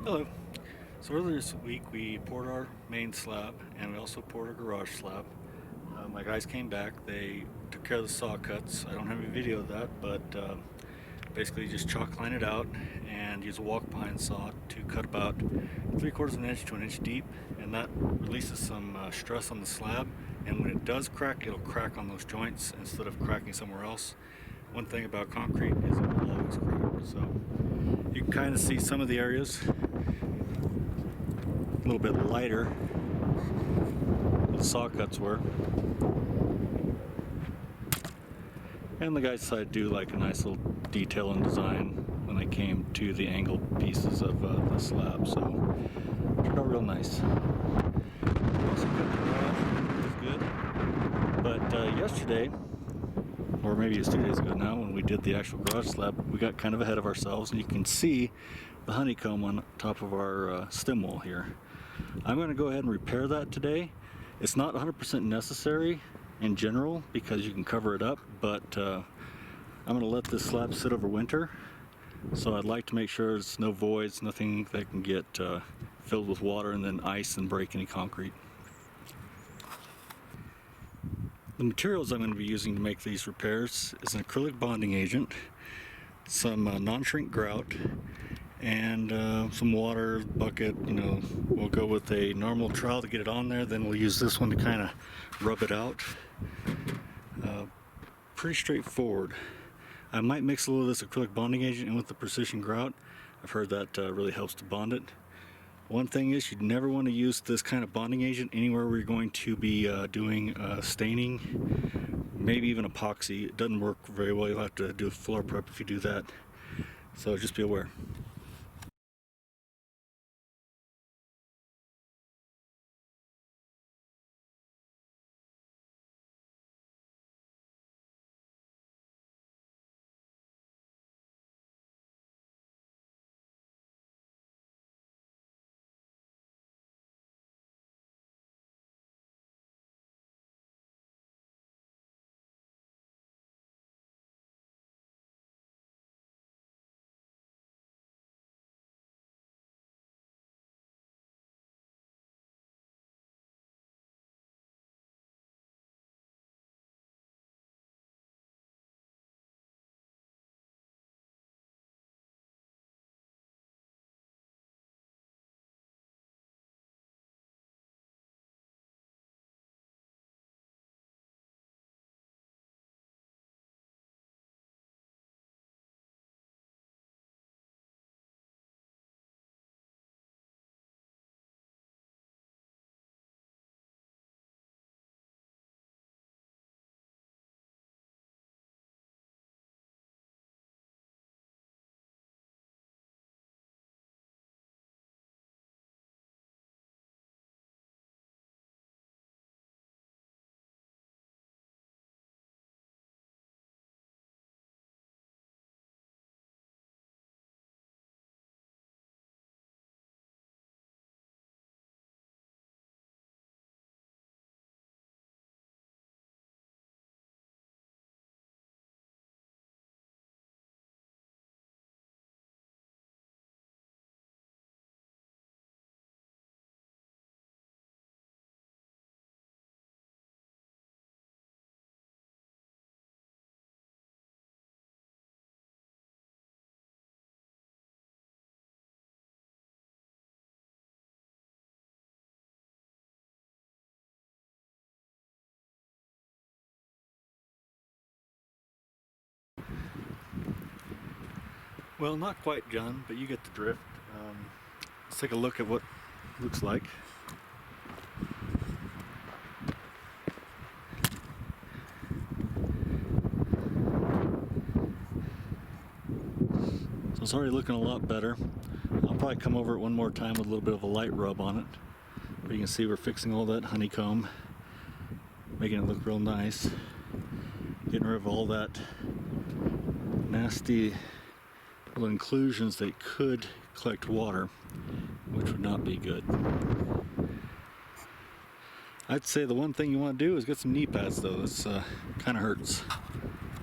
Hello. So earlier this week we poured our main slab and we also poured our garage slab. My guys came back, they took care of the saw cuts. I don't have any video of that, but basically just chalk line it out and use a walk behind saw to cut about 3/4 of an inch to an inch deep, and that releases some stress on the slab, and when it does crack, it'll crack on those joints instead of cracking somewhere else. One thing about concrete is it will always crack, so you can kind of see some of the areas a little bit lighter than the saw cuts were. And the guys decided to do like a nice little detail and design when they came to the angled pieces of the slab, so it turned out real nice. Also cut the garage, which is good. But yesterday, or maybe it's 2 days ago now, when we did the actual garage slab, we got kind of ahead of ourselves, and you can see the honeycomb on top of our stem wall here. I'm going to go ahead and repair that today. It's not 100% necessary in general because you can cover it up, but I'm going to let this slab sit over winter, so I'd like to make sure there's no voids, nothing that can get filled with water and then ice and break any concrete. The materials I'm going to be using to make these repairs is an acrylic bonding agent, some non-shrink grout, and some water bucket. We'll go with a normal trowel to get it on there, then we'll use this one to kind of rub it out. Pretty straightforward. I might mix a little of this acrylic bonding agent in with the precision grout. I've heard that really helps to bond it. One thing is, you'd never want to use this kind of bonding agent anywhere where you're going to be doing staining, maybe even epoxy. It doesn't work very well. You'll have to do a floor prep if you do that, so just be aware. Well, not quite done, but you get the drift. Let's take a look at what it looks like. So it's already looking a lot better. I'll probably come over it one more time with a little bit of a light rub on it. But you can see we're fixing all that honeycomb, making it look real nice. Getting rid of all that nasty little inclusions that could collect water, which would not be good. I'd say the one thing you want to do is get some knee pads though. This kind of hurts.